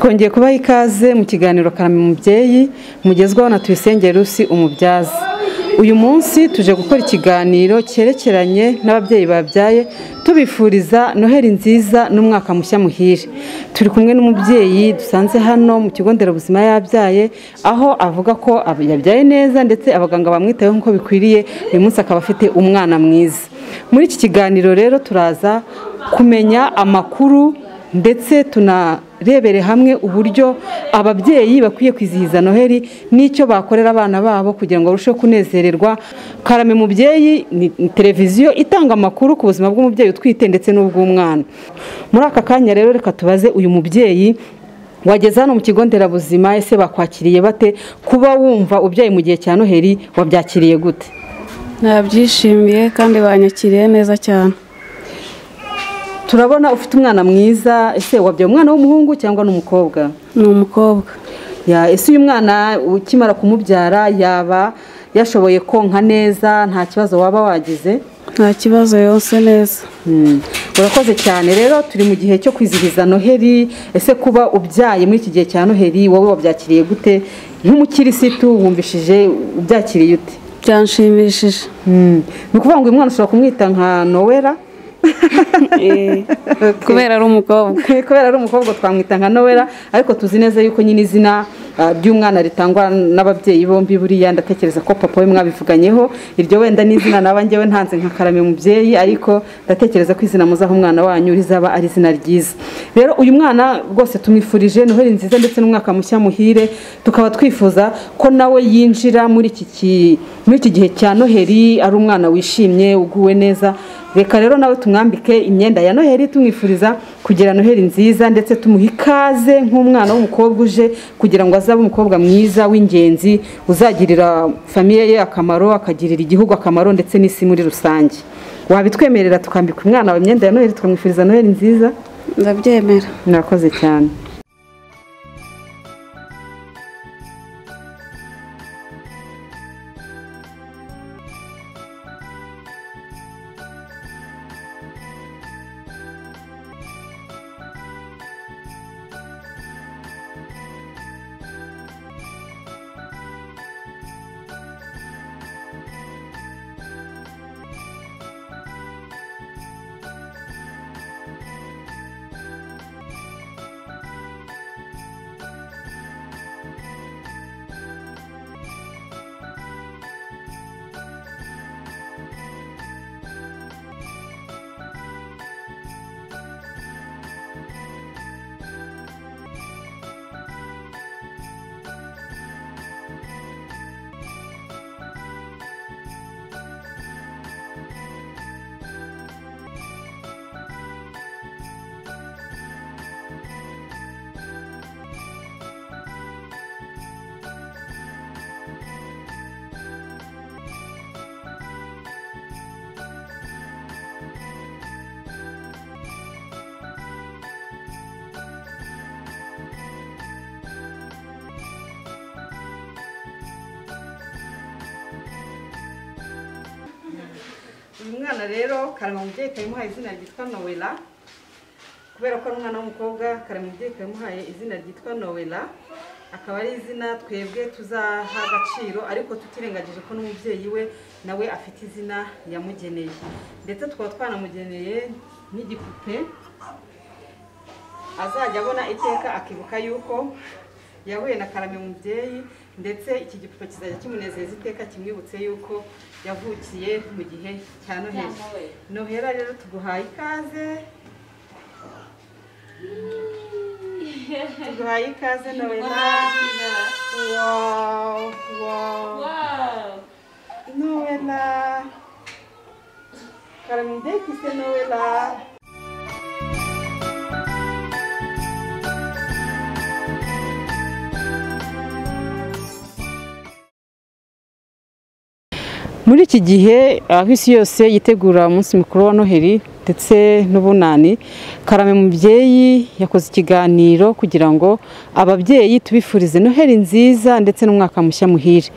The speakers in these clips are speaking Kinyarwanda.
twongeye kubaha ikaze mu kiganiro Karame Mubyeyi mugezwaho na Tuyisenge Lucy umubyaza. Uyu munsi tuje gukora ikiganiro cyerekeranye n'ababyeyi babyaye tubifuriza Noheli nziza n'umwaka mushya muhire. Turi kumwe n'umubyeyi dusanze hano mu kigo nderabuzima yabyaye, aho avuga ko yabyaye neza ndetse abaganga bamwitayeho nk'uko bikwiriye, uyu munsi akaba afite umwana mwiza. Muri iki kiganiro rero turaza kumenya amakuru ndetse tunarebere hamwe uburyo ababyeyi bakwiye kwizihiza Noheli n'icyo bakorera abana babo kugira ngo barusheho kunezererwa. Karame Mubyeyi ni televiziyo itanga amakuru ku buzima bw'umubyeyi utwite ndetse n'ubw'umwana. Muri aka kanya rero reka tubaze uyu mubyeyi wageze hano mu kigo nderabuzima, ese bakwakiriye bate? Kuba wumva ubyaye mu gihe cya Noheli wabyakiriye gute? Nabyishimiye kandi banyakiriye neza cyane. Turabona ufite umwana mwiza, ese wabyaye umwana w'umuhungu cyangwa n'umukobwa? Ni umukobwa. Ese uyu mwana ukimara kumubyara yaba yashoboye konka neza, nta kibazo waba wagize? Nta kibazo, yose neza. Urakoze cyane. Rero turi mu gihe cyo kwizihiza Noheli, ese kuba ubyaye muri iki gihe cya Noheli wowe wabyakiriye gute? Nk'umukirisitu wumvishije ubyakiriye ute? Byanshimishije. Ni ukuvuga ngo uyu mwana ushobora kumwita nka Nowela? Kubera ari umukobwa. Kubera ari umukobwa twamwita nka Nowela, ariko tuzi neza yuko nyine izina ry'umwana ritangwa n'ababyeyi bombi. Buriya ndatekereza ko papa we mwabivuganyeho, iryo wenda n'izina naba njyewe ntanze nka Karame Mubyeyi, ariko ndatekereza ko izina muzaho umwana wanyu rizaba ari izina ryiza. Rero uyu mwana rwose tumwifurije Noheli nziza ndetse n'umwaka mushya muhire, tukaba twifuza ko nawe yinjira muri iki gihe cya Noheli ari umwana wishimye uguwe neza. Reka rero nawe tumwambike imyenda ya Noheli, tumwifuriza kugira Noheli nziza ndetse tumuha ikaze nk'umwana w'umukobwa uje kugira ngo azabe umukobwa mwiza w'ingenzi uzagirira famiye ye akamaro, akagirira igihugu akamaro ndetse n'isi muri rusange. Wabitwemerera tukambika umwana imyenda ya Noheli tukamwifuriza Noheli nziza? Ndabyemera. Murakoze cyane. Uyu mwana rero Karame Mubyeyi kayimuhaye izina ryitwa Nowela, kubera ko ari umwana w'umukobwa. Karame Mubyeyi kayimuhaye izina ryitwa Nowela, akaba ari izina twebwe tuzaha agaciro, ariko tutirengagije ko n'umubyeyi we nawe afite izina yamugeneye, ndetse tukaba twanamugeneye n'igipupe azajya abona iteka akibuka yuko yahuye na Karame Mubyeyi, ndetse iki gipupe kizajya kimunezeza iteka kimwibutse yuko yavukiye mu gihe cya Noheli. Noheli rero tuguhaye ikaze, tuguhaye ikaze Nowela. Wow. Nowela, Karame Mubyeyi kise Nowela. Muri iki gihe aho isi yose yitegura umunsi mukuru wa Noheli ndetse n'ubunani. Karame mubyeyi yakoze ikiganiro kugira ngo ababyeyi tubifurize Noheli nziza ndetse n'umwaka mushya muhire.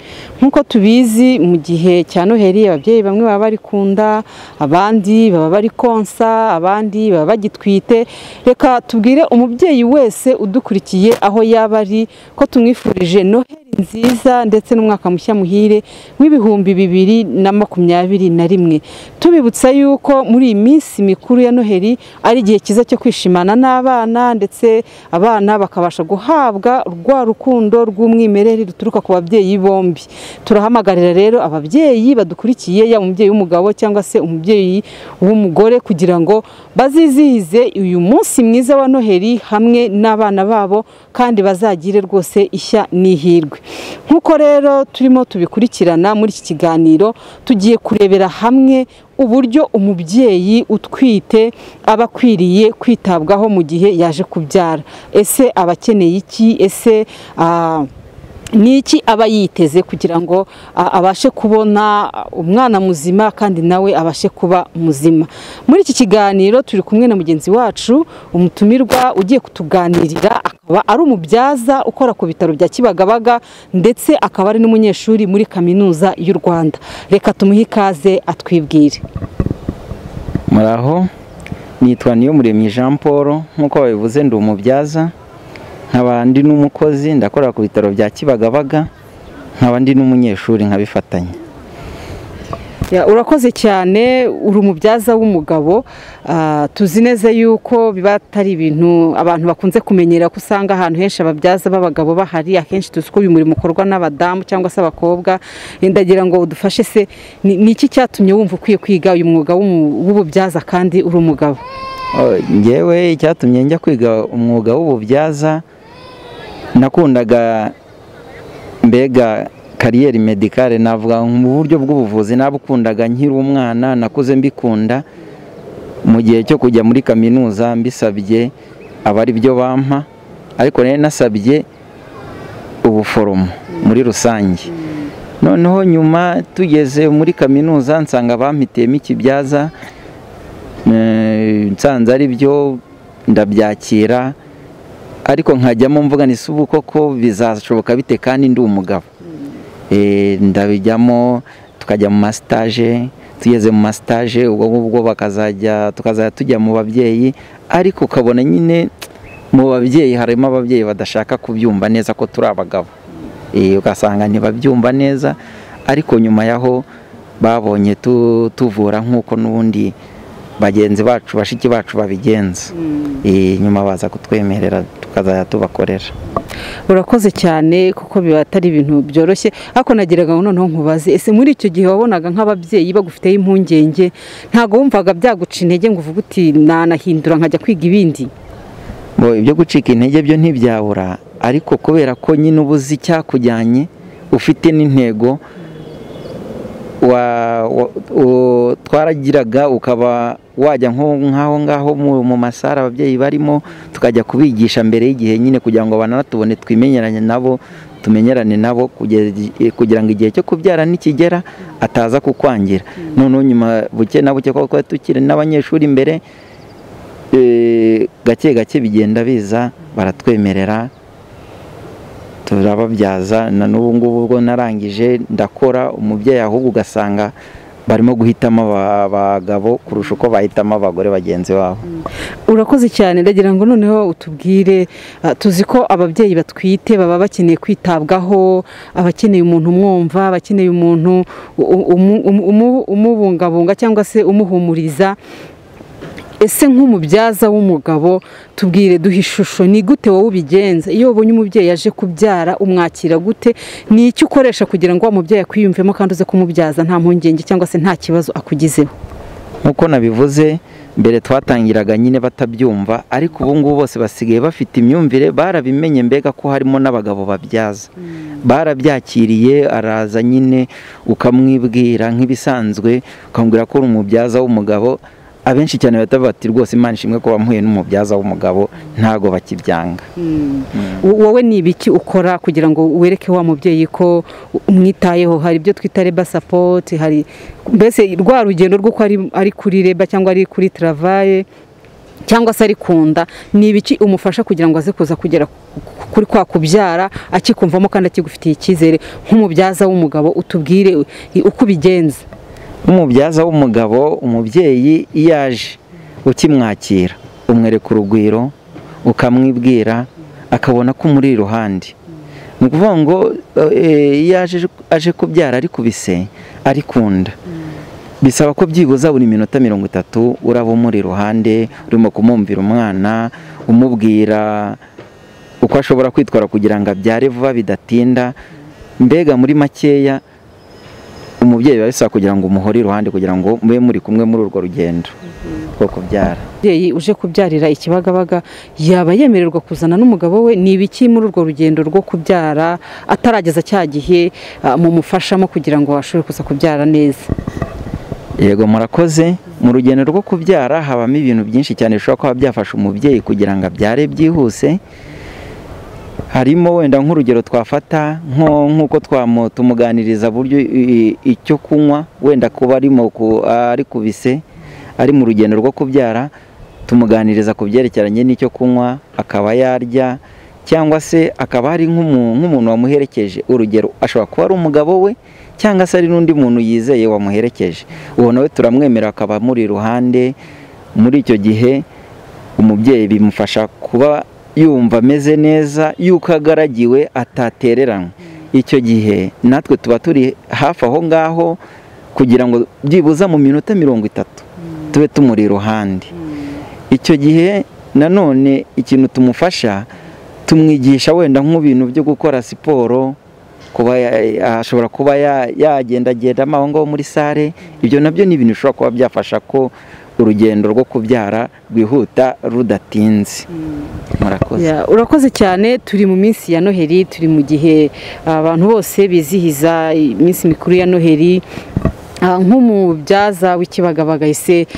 Nk'uko tubizi mu gihe cya Noheli ababyeyi bamwe baba bari kunda, abandi baba bari konsa, abandi baba bagitwite. Reka tubwire umubyeyi wese udukurikiye aho yaba ari ko tumwifurije Noheli nziza ndetse n'umwaka mushya muhire w'ibihumbi 2021. Tubibutsa yuko muri iyi minsi mikuru ya Noheli ari igihe cyiza cyo kwishimana n'abana, ndetse abana bakabasha guhabwa rwa rukundo rw'umwimerere ruturuka ku babyeyi bombi. Turahamagarira rero ababyeyi badukurikiye, ya umubyeyi w'umugabo cyangwa se umubyeyi w'umugore, kugira ngo bazizihize uyu munsi mwiza wa Noheli hamwe n'abana babo kandi bazagire rwose ishya n'ihirwe. Nk'uko rero turimo tubikurikirana muri iki kiganiro, tugiye kurebera hamwe uburyo umubyeyi utwite aba akwiriye kwitabwaho mu gihe yaje kubyara. Ese aba akeneye iki? Ese ni iki aba yiteze kugira ngo abashe kubona umwana muzima kandi nawe abashe kuba muzima? Muri iki kiganiro turi kumwe na mugenzi wacu, umutumirwa ugiye kutuganirira, akaba ari umubyaza ukora ku bitaro bya Kibagabaga ndetse akaba ari n'umunyeshuri muri kaminuza y'u Rwanda. Reka tumuhe ikaze atwibwire. Muraho, nitwa Niyomuremyi Jean Paul. Nk'uko babivuze ndi umubyaza, nkaba ndi n'umukozi, ndakora ku bitaro bya Kibagabaga, nkaba ndi n'umunyeshuri nkabifatanya. Urakoze cyane, uri umubyaza w'umugabo. Tuzi neza yuko biba atari ibintu abantu bakunze kumenyera, ko usanga ahantu henshi ababyaza b'abagabo bahari. Akenshi tuzi ko uyu murimo ukorwa n'abadamu cyangwa se abakobwa. Ndagira ngo udufashe, se ni iki cyatumye wumva ukwiye kwiga uyu mwuga w'ububyaza kandi uri umugabo? Ngewe icyatumye njya kwiga umwuga w'ububyaza, nakundaga mbega kariyeri medicale, navuga mu buryo bw'ubuvuzi. Nabukundaga nkiri umwana, nakuze mbikunda. Mu gihe cyo kujya muri kaminuza mbisabye abari byo bampa, ariko rero nasabye ubuforomo muri rusange. Noneho nyuma tugeze muri kaminuza nsanga bampitiyemo ikibyaza, nsanze ari byo ndabyakira, ariko nkajyamo mvuga ni subu koko bizashoboka bite kandi ndi umugabo. Ndabijyamo, tukajya mu mastage. Tugeze mu mastage ubwo tukazajya tujya mu babyeyi, ariko ukabona nyine mu babyeyi harimo ababyeyi badashaka kubyumva neza ko turi abagabo. Ugasanga ntibabyumva neza, ariko nyuma yaho babonye tuvura nk'uko n'ubundi bagenzi bacu, bashiki bacu babigenza. Nyuma baza kutwemerera tukazajya tubakorera. Urakoze cyane, kuko biba atari ibintu byoroshye. Ariko nagiraga ngo noneho nkubaze, ese muri icyo gihe wabonaga nk'ababyeyi bagufiteho impungenge, ntago wumvaga byaguca intege ngo uvuge uti nanahindura nkajya kwiga ibindi? Ibyo gucika intege byo ntibyabura, ariko kubera ko nyine ubuzi icyakujyanye, ufite n'intego, twaragiraga ukaba wajya nk'aho ngaho mu masara ababyeyi barimo, tukajya kubigisha mbere y'igihe nyine kugira ngo banatubone twimenyeranye nabo, tumenyerane nabo kugira ngo igihe cyo kubyara nikigera ataza kukwangira. Noneho nyuma buke na buke kuko tukiri n'abanyeshuri imbere, gake gake bigenda biza, baratwemerera turababyaza. Na n'ubu ngubu ubwo narangije ndakora, umubyeyi ahubwo ugasanga barimo guhitamo abagabo kurusha uko bahitamo abagore bagenzi babo. Urakoze cyane. Ndagira ngo noneho utubwire, tuzi ko ababyeyi batwite baba bakeneye kwitabwaho, abakeneye umuntu umwumva, abakeneye umuntu umubungabunga cyangwa se umuhumuriza. Ese nk'umubyaza w'umugabo, tubwire, duha ishusho, ni gute wowe ubigenza iyo ubonye umubyeyi yaje kubyara? Umwakira gute? Ni iki ukoresha kugira ngo umubyeyi akwiyumvemo kandi uze kumubyaza nta mpungenge cyangwa se nta kibazo akugizeho? Nk'uko nabivuze mbere, twatangiraga nyine batabyumva, ariko ubu ngubu bose basigaye bafite imyumvire, barabimenye mbega ko harimo n'abagabo babyaza. Barabyakiriye, araza nyine ukamwibwira nk'ibisanzwe, ukamubwira ko uri umubyaza w'umugabo, abenshi cyane bahita bati rwose Imana ishimwe ko bamuhuye n'umubyaza w'umugabo ntago bakibyanga. wowe ni ibiki ukora kugira ngo wereke wa mubyeyi ko umwitayeho? Hari ibyo twita reba sapoti, hari mbese rwa rugendo rw'uko ari kuri reba cyangwa ari kuri travaye cyangwa se ari kunda, ni ibiki umufasha kugira ngo aze kuza kugera kuri kwa kubyara akikumvamo kandi akigufitiye icyizere nk'umubyaza w'umugabo? Utubwire uko ubigenza. Umubyaza w'umugabo, umubyeyi iyo aje ukimwakira umwereka urugwiro, ukamwibwira, akabona ko umuri iruhande. Ni ukuvuga ngo iyo aje kubyara ari kubise, ari kunda, bisaba ko byibuza buri minota 30 uraba umuri iruhande, urimo kumumvira umwana, umubwira uko ashobora kwitwara kugira ngo abyare vuba bidatinda. Mbega muri makeya umubyeyi bisaba kugira ngo umuhore iruhande kugira ngo mube muri kumwe muri urwo rugendo rwo kubyara. Umubyeyi uje kubyarira i Kibagabaga yaba yemererwa kuzana n'umugabo we? Ni ibiki muri urwo rugendo rwo kubyara atarageza cya gihe mumufashamo kugira ngo ashobore kuza kubyara neza? Yego, murakoze. Mu rugendo rwo kubyara habamo ibintu byinshi cyane bishobora kuba byafasha umubyeyi kugira ngo abyare byihuse. Harimo wenda nk'urugero twafata nk'uko tumuganiriza buryo icyo kunywa, wenda kuba ari kubise, ari mu rugendo rwo kubyara, tumuganiriza ku byerekeranye n'icyo kunywa akaba yarya, cyangwa se akaba hari nk'umuntu wamuherekeje. Urugero ashobora kuba ari umugabo we cyangwa se ari n'undi muntu yizeye wamuherekeje, uwo nawe turamwemera akaba muri iruhande. Muri icyo gihe umubyeyi bimufasha kuba yumva ameze neza, yuko agaragiwe atatereranywe. Icyo gihe natwe tuba turi hafi aho ngaho kugira ngo byibuza mu minota 30 tube tumuri iruhande. Icyo gihe nanone ikintu tumufasha, tumwigisha wenda nk'ibintu byo gukora siporo, kuba ashobora kuba yagendagendamo aho ngaho muri sare. Ibyo nabyo ni ibintu bishobora kuba byafasha ko urugendo rwo kubyara rwihuta rudatinze. Murakoze. Urakoze cyane. Turi mu minsi ya Noheli, turi mu gihe abantu bose bizihiza iminsi mikuru ya Noheli. Nk'umubyaza w'Ikibagabaga ise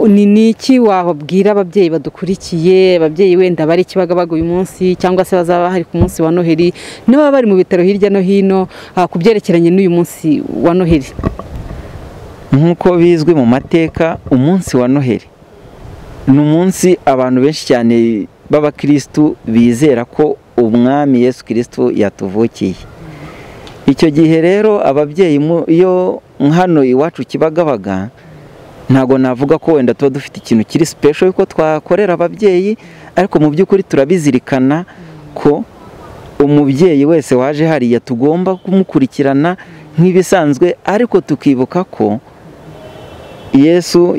ni iki wababwira ababyeyi badukurikiye, ababyeyi wenda bari Kibagabaga uyu munsi cyangwa se bazaba hari ku munsi wa Noheli, niba bari mu bitaro hirya no hino, ku byerekeranye n'uyu munsi wa Noheli? Nk'uko bizwi mu mateka, umunsi wa Noheli ni umunsi abantu benshi cyane b'abakristu bizera ko umwami Yesu Kristo yatuvukiye. Icyo gihe rero ababyeyi iyo hano iwacu Kibagabaga, ntago navuga ko wenda tuba dufite ikintu kiri special yuko twakorera ababyeyi, ariko mu by'ukuri turabizirikana ko umubyeyi wese waje hariya tugomba kumukurikirana nk'ibisanzwe, ariko tukibuka ko Yesu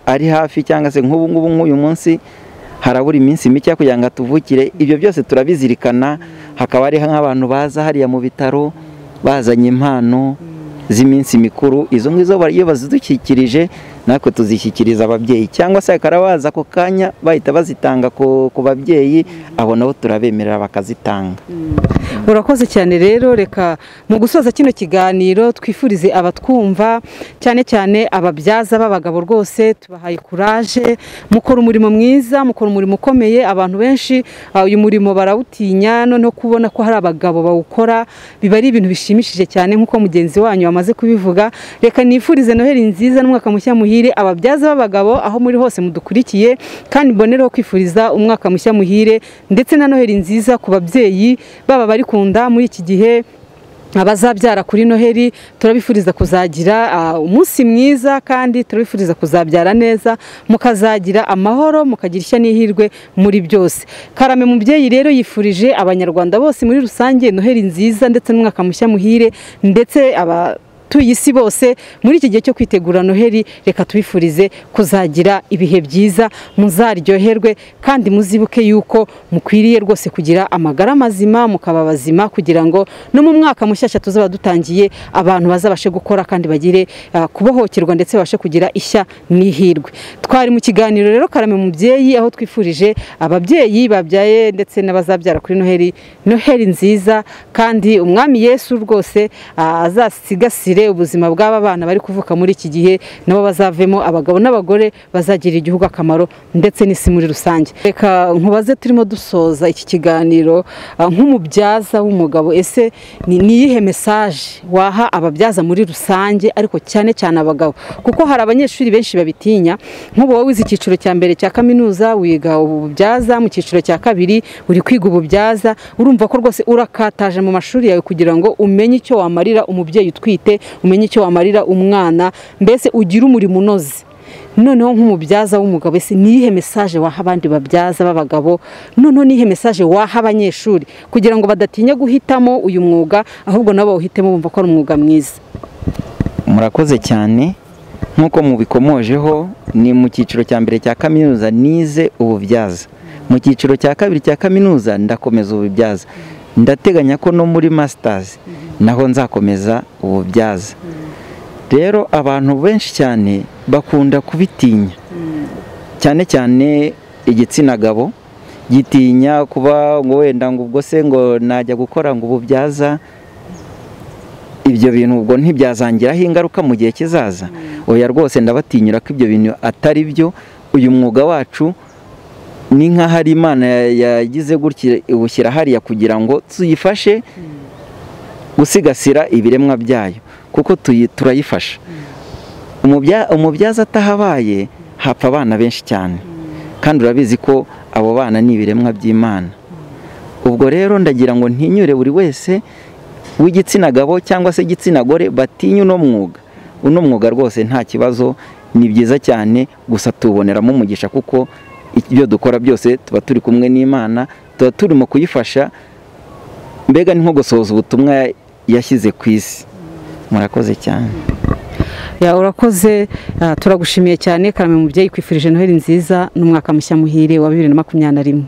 ari hafi, cyangwa se nk'ubu ngubu nk'uyu munsi harabura iminsi mike kugira ngo atuvukire. Ibyo byose turabizirikana. Hakaba ari nk'abantu baza hariya mu bitaro bazanye impano z'iminsi mikuru, izo ngizo iyo bazidukikirije natwe tuzishyikiriza ababyeyi, cyangwa se bakarabaza ako kanya bahita bazitanga ku babyeyi, abo nabo turabemerera bakazitanga. Urakoze cyane rero. Reka mu gusoza kino kiganiro twifurize abatwumva, cyane cyane ababyaza b'abagabo, rwose tubahaye courage, mukora umurimo mwiza, mukora umurimo ukomeye. Abantu benshi uyu murimo barawutinya, noneho kubona ko hari abagabo bawukora biba ari ibintu bishimishije cyane, nk'uko mugenzi wanyu amaze kubivuga. Reka nifurize Noheli nziza n'umwaka mushya muhire ababyaza b'abagabo aho muri hose mudukurikiye, kandi mbonereho kwifuriza umwaka mushya muhire ndetse na Noheli nziza ku babyeyi baba bari kunda muri iki gihe, abazabyara kuri Noheli. Turabifuriza kuzagira umunsi mwiza, kandi turabifuriza kuzabyara neza, mukazagira amahoro, mukagira ishya n'ihirwe muri byose. Karame mubyeyi rero yifurije abanyarwanda bose muri rusange Noheli nziza ndetse n'umwaka mushya muhire, ndetse tuyi isi bose muri iki gihe cyo kwitegura Noheli. Reka tubifurize kuzagira ibihe byiza, muzaryoherwe, kandi muzibuke yuko mukwiriye rwose kugira amagara mazima, mukaba bazima, kugira ngo no mu mwaka mushyashya tuzaba dutangiye abantu bazabashe gukora kandi bagire kubohokerwa ndetse babashe kugira ishya n'ihirwe. Twari mu kiganiro rero Karame mubyeyi, aho twifurije ababyeyi babyaye ndetse n'abazabyara kuri Noheli Noheli nziza, kandi umwami Yesu rwose azasigasire tubabarire ubuzima bw'aba bana bari kuvuka muri iki gihe, nabo bazavemo abagabo n'abagore bazagirira igihugu akamaro ndetse n'isi muri rusange. Reka nkubaze, turimo dusoza iki kiganiro, nk'umubyaza w'umugabo, ese ni iyihe mesaje waha ababyaza muri rusange ariko cyane cyane abagabo? Kuko hari abanyeshuri benshi babitinya. Nk'ubu wowe wize icyiciro cya mbere cya kaminuza wiga ububyaza, mu cyiciro cya kabiri uri kwiga ububyaza, urumva ko rwose urakataje mu mashuri yawe kugira ngo umenye icyo wamarira umubyeyi utwite, umenye icyo wamarira umwana, mbese ugire umurimo unoze. Noneho nk'umubyaza w'umugabo, ese ni iyihe mesaje waha abandi babyaza b'abagabo? Noneho ni iyihe mesaje waha abanyeshuri kugira ngo badatinya guhitamo uyu mwuga, ahubwo nabo bawuhitemo bumva ko ari umwuga mwiza? Murakoze cyane. Nk'uko mubikomojeho, ni mu cyiciro cya mbere cya kaminuza nize ububyaza, mu cyiciro cya kabiri cya kaminuza ndakomeza ububyaza, ndateganya ko no muri masters naho nzakomeza ububyaza. Rero abantu benshi cyane bakunda kubitinya, cyane cyane igitsina gabo gitinya kuba ngo wenda ngo ubwo se ngo najya gukora ngo ububyaza, ibyo bintu ubwo ntibyazangiraho ingaruka mu gihe kizaza. Oya rwose ndabatinyira ko ibyo bintu atari byo. Uyu mwuga wacu ni nk'ahari Imana yagize gutya ubushyira hariya kugira ngo tuyifashe gusigasira ibiremwa byayo, kuko turayifasha. Umubyaza atahabaye hapfa abana benshi cyane, kandi urabizi ko abo bana ni ibiremwa by'Imana. Ubwo rero ndagira ngo ntinyure buri wese w'igitsina gabo cyangwa se igitsina gore batinya uno mwuga rwose nta kibazo, ni byiza cyane, gusa tuboneramo umugisha kuko ibyo dukora byose tuba turi kumwe n'Imana, tuba turimo kuyifasha, mbega ni nko gusohoza ubutumwa yashyize ku isi. Murakoze cyane. Urakoze, turagushimiye cyane Karame Mubyeyi, kwifurije Noheli nziza n'umwaka mushya muhire wa 2021.